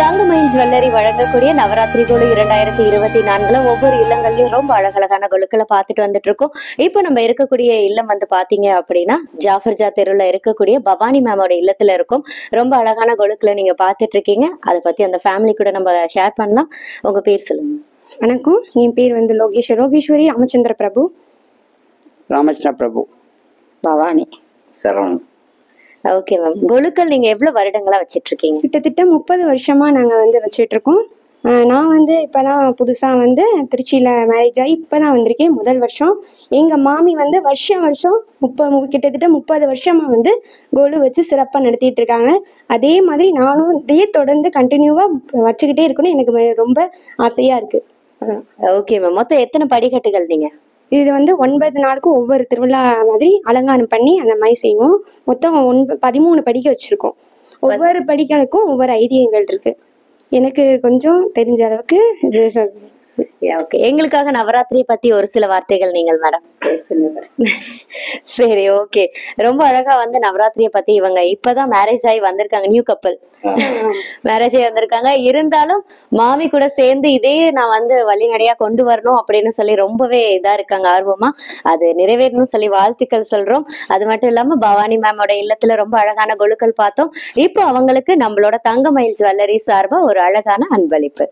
தங்கமயில் jewellery வழங்கக்கூடிய நவராத்திரி குழு 2024 ஒவ்வொரு இல்லங்கள்லயும் ரொம்ப அழகழகான குழுக்களை பார்த்துட்டு வந்துட்டு இருக்கோம். இப்போ நம்ம இருக்கக்கூடிய இல்லம் வந்து பாத்தீங்க அப்படின்னா ஜாஃபர்ஜா தெருவில் இருக்கக்கூடிய பவானி மேமோட இல்லத்துல இருக்கும். ரொம்ப அழகான குழுக்களை நீங்க பார்த்துட்டு இருக்கீங்க. அதை பத்தி அந்த ஃபேமிலி கூட நம்ம ஷேர் பண்ணலாம். உங்க பேர் சொல்லுங்க. வணக்கம், என் பேர் வந்து லோகேஸ்வரி ராமச்சந்திர பிரபு. ராமச்சந்திர பிரபு. பவானி சரவணன். ஓகே மேம், குழுக்கள் நீங்க எவ்வளவு வருடங்களா வச்சிட்டு இருக்கீங்க? கிட்டத்தட்ட 30 வருஷமா நாங்க வந்து வச்சுட்டு இருக்கோம். நான் வந்து இப்பதான் புதுசா வந்து திருச்சியில மேரேஜ் ஆகி இப்பதான் வந்திருக்கேன். முதல் வருஷம் எங்க மாமி வந்து வருஷம் கிட்டத்தட்ட 30 வருஷமா வந்து கோலு வச்சு சிறப்பாக நடத்திட்டு இருக்காங்க. அதே மாதிரி நானும் இதே தொடர்ந்து கண்டினியூவா வச்சுக்கிட்டே இருக்கணும், எனக்கு ரொம்ப ஆசையா இருக்கு. ஓகே மேம், மொத்தம் எத்தனை படிக்கட்டுகள் நீங்க? இது வந்து 9 நாளுக்கும் ஒவ்வொரு திருவிழா மாதிரி அலங்காரம் பண்ணி அந்த மாதிரி செய்வோம். மொத்தம் 13 படிக்க வச்சிருக்கோம். ஒவ்வொரு படிகளுக்கும் ஒவ்வொரு ஐதீகங்கள் இருக்கு. எனக்கு கொஞ்சம் தெரிஞ்ச அளவுக்கு இது ஓகே, எங்களுக்காக நவராத்திரி பத்தி ஒரு சில வார்த்தைகள் நீங்கள் மேடம். சரி, ஓகே. ரொம்ப அழகா வந்து நவராத்திரிய பத்தி இவங்க இப்பதான் மேரேஜ் ஆகி வந்திருக்காங்க, நியூ கப்பல் மேரேஜ் ஆகி வந்திருக்காங்க. இருந்தாலும் மாமி கூட சேர்ந்து இதே நான் வந்து வழிநடையா கொண்டு வரணும் அப்படின்னு சொல்லி ரொம்பவே இதா இருக்காங்க, ஆர்வமா. அது நிறைவேறணும்னு சொல்லி வாழ்த்துக்கள் சொல்றோம். அது மட்டும் இல்லாம பவானி மேமோட இல்லத்துல ரொம்ப அழகான குழுக்கள் பார்த்தோம். இப்போ அவங்களுக்கு நம்மளோட தங்கமயில் ஜுவல்லரி சார்பா ஒரு அழகான அன்பளிப்பு.